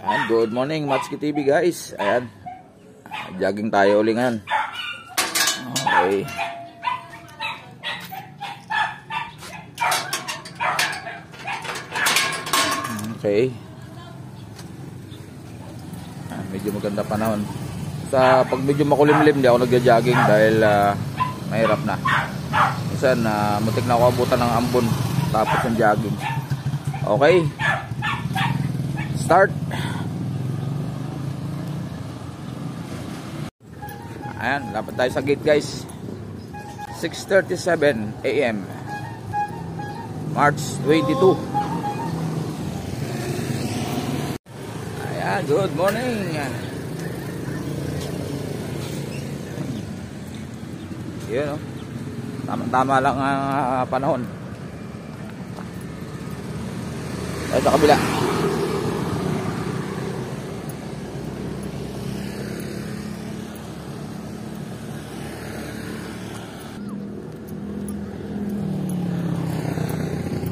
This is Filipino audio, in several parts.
Ayan, good morning Matsuki TV guys. Ayan, jogging tayo ulit ngayon. Okay. Okay. Medyo maganda panahon. Pag medyo makulimlim di ako nagja-jogging dahil mahirap na. Minsan muntik na ako abutan ng ambon tapos ng jogging. Okay. Start. Ayan, dapat tayo sa gate guys. 6:37 AM March 22. Ayan, good morning. Yun o, tama lang ang panahon. Tayo sa kabila.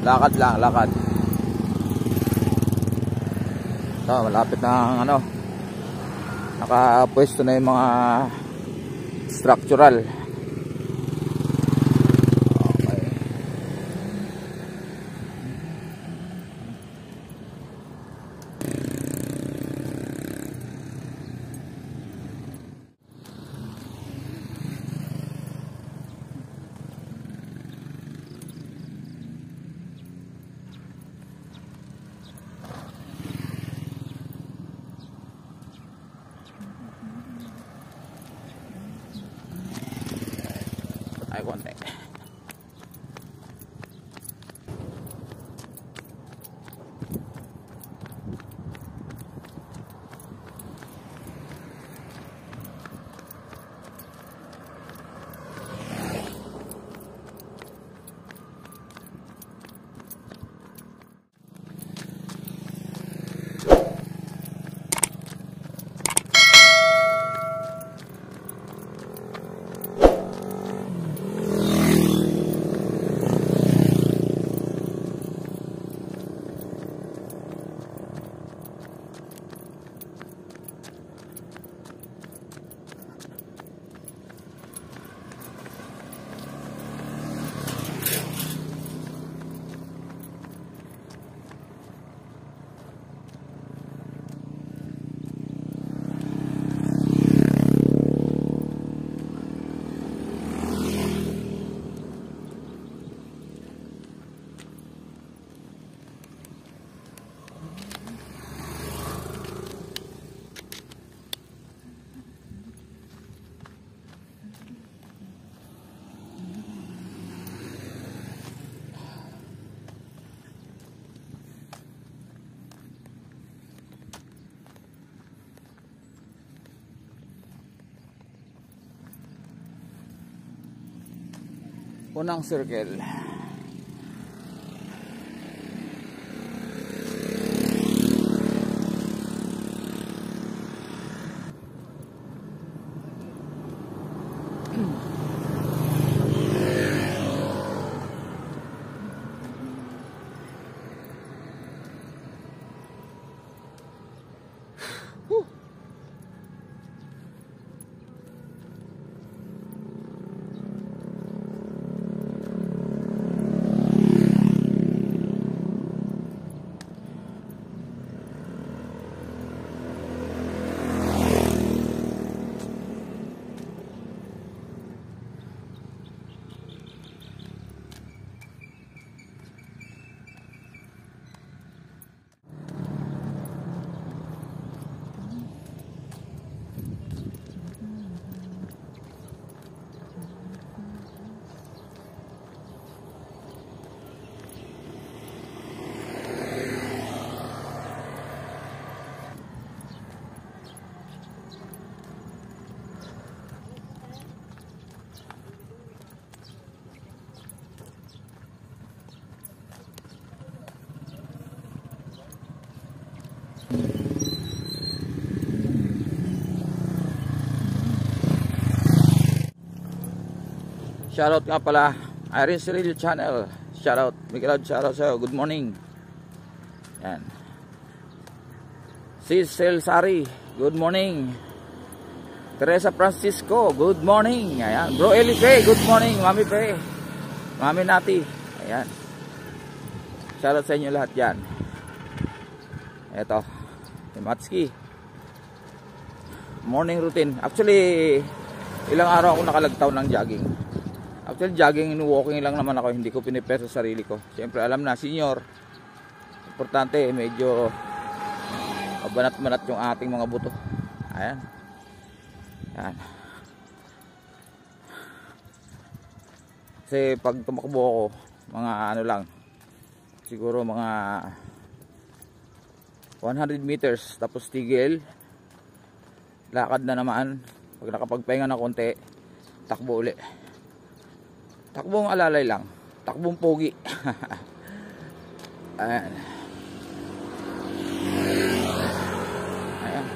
Lakad lang, lakad. So, malapit na ang nakapwesto na yung mga structural. Okay. Ay, konti. Unang circle. Shoutout nga pala, Irene Cirillo Channel. Shoutout, Miguel, shoutout sa'yo. Good morning. Yan. Cecil Sari, good morning. Teresa Francisco, good morning. Ayan. Bro Eli Pe, good morning. Mami Pe, Mami Nati. Ayan. Shoutout sa inyo lahat yan. Eto, si Matski. Morning routine. Actually, ilang araw ako nakalagtaw ng jogging. Actually, jogging and walking lang naman ako. Hindi ko pinipeso sa sarili ko. Siyempre, alam na, senior. Importante, medyo banat-banat yung ating mga buto. Ayan. Ayan. Kasi pag tumakbo ako, mga ano lang, siguro mga 100 meters, tapos tigil, lakad na naman. Pag nakapagpahinga na konti, takbo uli. Takbong alalay lang, takbong pogi. Ayan. Ayan.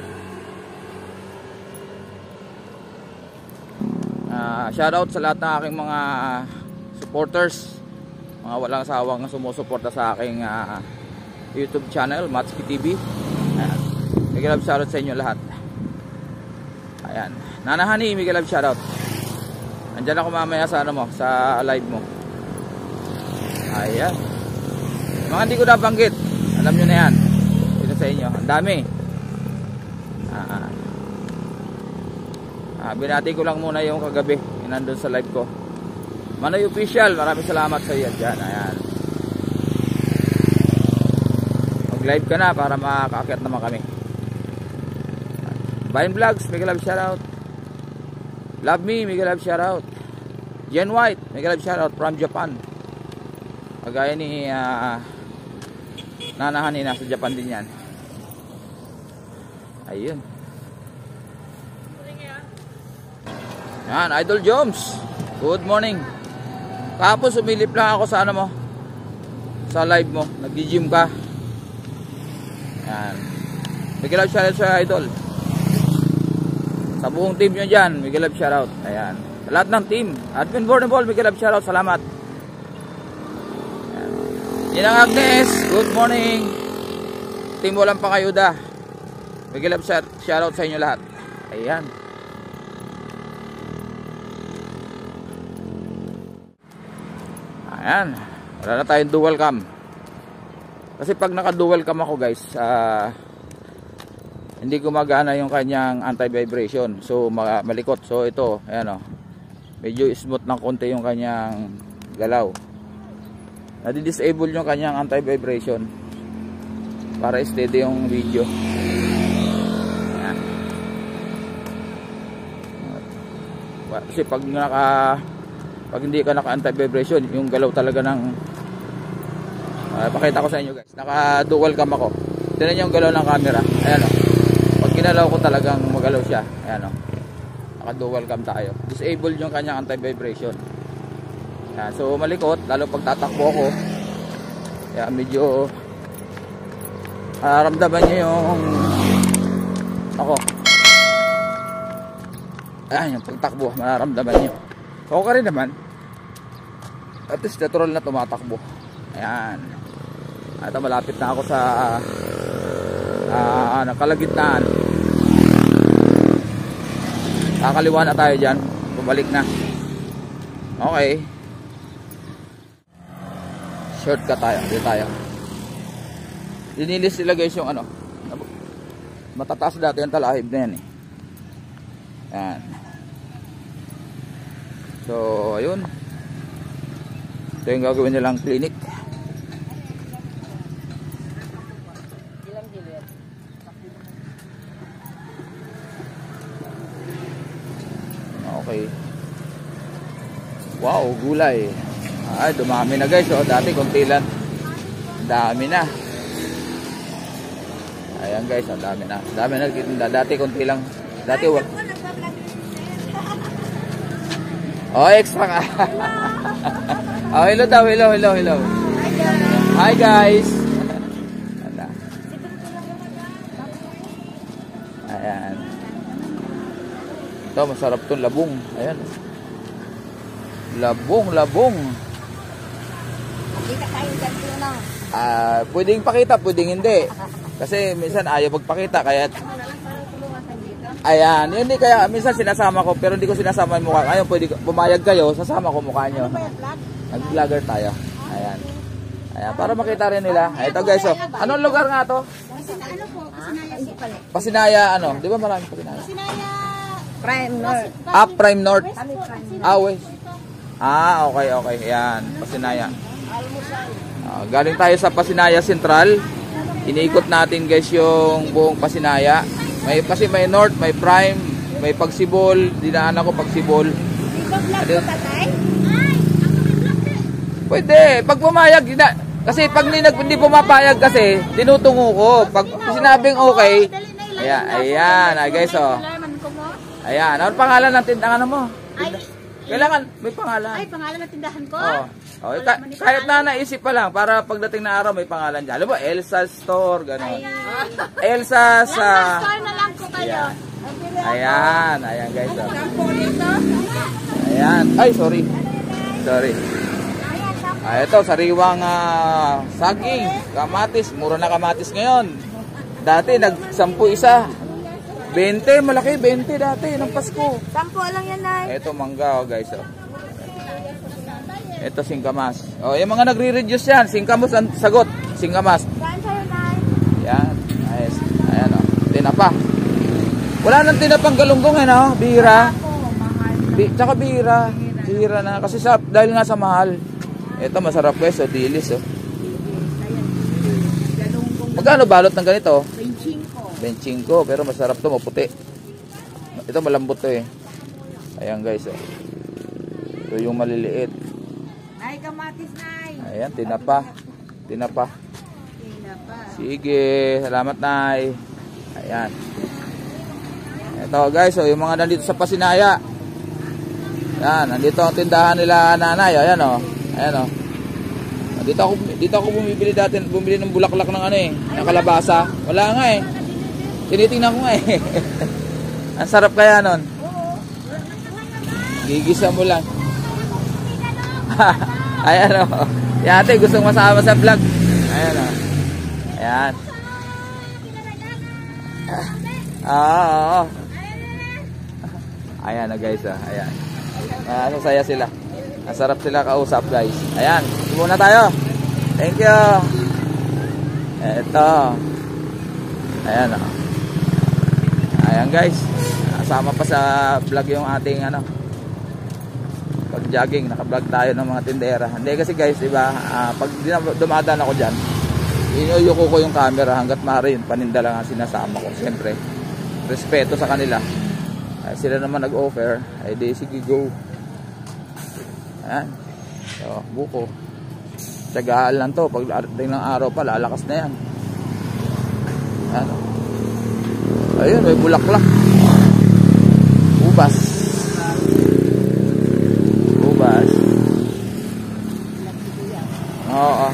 Shoutout sa lahat ng aking mga supporters, mga walang sawang sumusuporta sa aking YouTube channel, Matski TV. Ayan. Miguel Love shoutout sa inyo lahat. Ayan. Nana Honey, Miguel Love shoutout. Andiyan ako mamaya sa ano mo, sa live mo. Ayan. Mga hindi ko nabanggit, alam nyo na yan. Ito sa inyo, ang dami. Binati ko lang muna yung kagabi, yung nandun sa live ko. Manoy Official, maraming salamat sa iyo dyan. Ayan. Mag live ka na para makaakyat naman kami. Vine Vlogs, Miguel Love shoutout. Love Me, Miguel Love shoutout. Jen White, Miguel Love shoutout from Japan. Kagaya ni Nanahan, nasa Japan din yan. Ayun. Yan, Idol Joms, good morning. Tapos sumilip lang ako sa ano mo, sa live mo, nag-gym ka. Yan. Miguel Love shoutout sa Idol. Sa buong team nyo dyan, Miguel Love shoutout. Ayan. Sa lahat ng team, Admin Borneball, Miguel Love shoutout. Salamat. Ayan. Ninang Agnes, good morning. Team Walang Pangayuda, Miguel Love shoutout sa inyo lahat. Ayan. Ayan. Wala na tayong dual cam. Kasi pag naka dual cam ako guys, hindi gumagana yung kanyang anti-vibration. So malikot. So ito, ayan o. Medyo smooth ng konti yung kanyang galaw. Nadi-disable yung kanyang anti-vibration para steady yung video. Ayan. Kasi pag hindi ka naka anti-vibration, yung galaw talaga ng pakita ko sa inyo guys. Naka dual cam ako. Tingnan niyo yung galaw ng camera. Ayan o. Pag ginalaw ko talagang magalaw siya. Ayan o. Naka dual cam tayo. Disable yung kanyang anti-vibration. Ayan. So malikot. Lalo pag tatakbo ako. Kaya medyo ramdaman nyo yung ako. Ayan yung pagtakbo. Mararamdaman nyo. Okay rin naman. At least natural na tumatakbo. Ayan. Ito malapit na ako sa kalagitnaan. Kakaliwa na tayo dyan. Bumalik na. Okay. Shortcut tayo. Dito tayo. Dinilis nila guys yung ano. Matataas dati yung talahib na yan eh. Ayan. So ayun. Ito yung gagawin nilang clinic. Okay. Wow, gulay. Ay, dumami na guys. Oh, dati konti lang. Dami na. Ayan guys, ang dami na. Dami na nagtitinda. Dati konti lang. Dati wag. Oh, extra ka. Oh, hello daw. Hello. Hi guys. Ayan. Ito, masarap itong labong. Ayan. Labong. Kita tayo dyan na. Pwedeng pakita, pwedeng hindi. Kasi minsan ayaw magpakita, kaya ayan, hindi kaya minsan sinasama ko pero hindi ko sinasama yung mukha. Ngayon pwede pumayag kayo, sasama ko mukha nyo. Nag-vlogger tayo. Ayan. Ayan, para makita rin nila. Ito guys, oh. Anong lugar nga to? Ano po? Pasinaya. Pasinaya, ano? Di ba maraming Pasinaya? Pasinaya. Prime North. Ah, Prime North. Kami Prime North. Ah, west. Ah, okay, okay. Ayan, Pasinaya. Galing tayo sa Pasinaya Central. Iniikot natin guys yung buong Pasinaya. Kasi may North, may Prime, may Pagsibol. Dinaan ako Pagsibol. Ito tatay? Pwede, pag pumayag, kasi pag hindi pumapayag kasi, tinutungo ko. Pag sinabing okay, ayan, guys, oh. Ayan, ano pangalan ng tindahan mo? Kailangan, may pangalan. Ay, pangalan ng tindahan ko? Oh, kahit na naisip pa lang, para pagdating na araw may pangalan dyan. Alam mo, Elsa Store, gano'n. Elsa sa... Store na lang po kayo. Ayan guys, oh. Ayan, ay, sorry. Ito, sariwang saging, kamatis. Mura na kamatis ngayon. Dati, nag-10 isa. 20, malaki, 20 dati, ng Pasko. 10 lang yan, Nay. Ito, mangga, oh, guys. Oh. Ito, singkamas. Oh, yung mga nagre-reduce yan. Singkamas ang sagot. Singkamas. Saan sa'yo, Nay? Yan. Ayos. Ayan, oh. Tinapa. Wala nang tinapang galunggong, eh, no? Bihira. Tsaka bihira. Bihira na. Kasi dahil nga sa mahal. Ito, masarap guys, oh, dilis, oh. Magkano balot ng ganito? 25, pero masarap to, maputi. Ito malambot to eh. Ayan guys, oh. Ito yung maliliit. Ay, kamatis, Nay. Ayan, tinapa. Sige, salamat, Nay. Ayan. Ito guys, oh, yung mga nandito sa Pasinaya. Ayan, nandito ang tindahan nila nanay. Ayan, oh. Ayan, oh. Dito ako bumibili ng bulaklak ng ano eh, ng kalabasa. Wala nga eh. Tinitingnan ko nga eh. Ang sarap kaya nun. Gigisa mo lang. Ayan, oh. Yan, ate, gustong masama sa vlog. Ayan, oh. Ayan. Oo. Ayan na guys, oh. Ayan. Sasaya sila. Masarap sila kausap guys. Ayan, muna tayo. Thank you. Eto. Ayan, oh. Ayan guys. Kasama pa sa vlog yung ating ano, pag-jogging. Naka-vlog tayo ng mga tindera. Hindi kasi guys, diba, pag dumadaan ako dyan, inuyuko ko yung camera hanggat maaari yun. Paninda lang ang sinasama ko. Siyempre, respeto sa kanila. Sila naman nag-offer. Ay di, sige, go. Ayan. So, buko. Tsagaan lang to. Pag arating ng araw pa, lalakas na yan. Ayan. Ayun, may bulaklak. Ubas. Oo.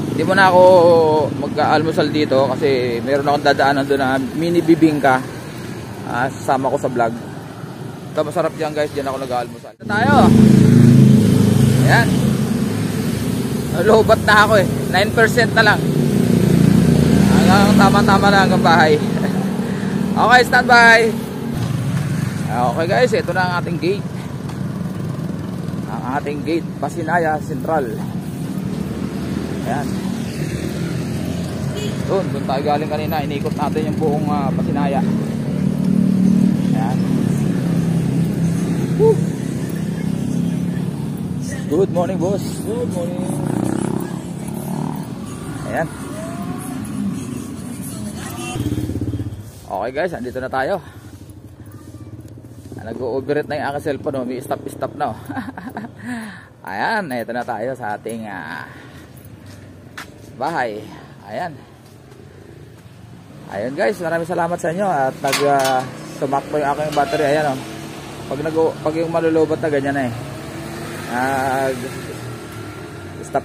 Hindi mo na ako mag-almusal dito kasi meron akong dadaanan doon na mini bibingka. Sasama ko sa vlog. Ito, masarap dyan guys. Diyan ako nag-almusal. Ito tayo. Ayan. Lobat na ako eh. 9% na lang. Hanggang tama-tama na hanggang bahay. Okay, standby. Okay guys, ito na ang ating gate. Ang ating gate, Pasinaya Central. Ayan. Doon tayo galing kanina. Inikot natin yung buong Pasinaya. Ayan. Woo. Good morning, boss. Good morning. Ayan. Okay guys, andito na tayo. Nag-overheat na yung aking cellphone, oh. May stop na, oh. Ayan, ito na tayo sa ating bahay. Ayan. Ayan guys, maraming salamat sa inyo at sumakto yung aking battery. Ayan, oh. Pag yung malulubat na ganyan na eh.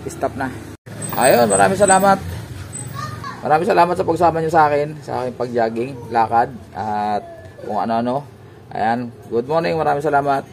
Stop na. Ayun, maraming salamat. Maraming salamat sa pagsama nyo sa akin, sa aking pag-jogging, lakad, at kung ano-ano. Ayan, good morning, maraming salamat.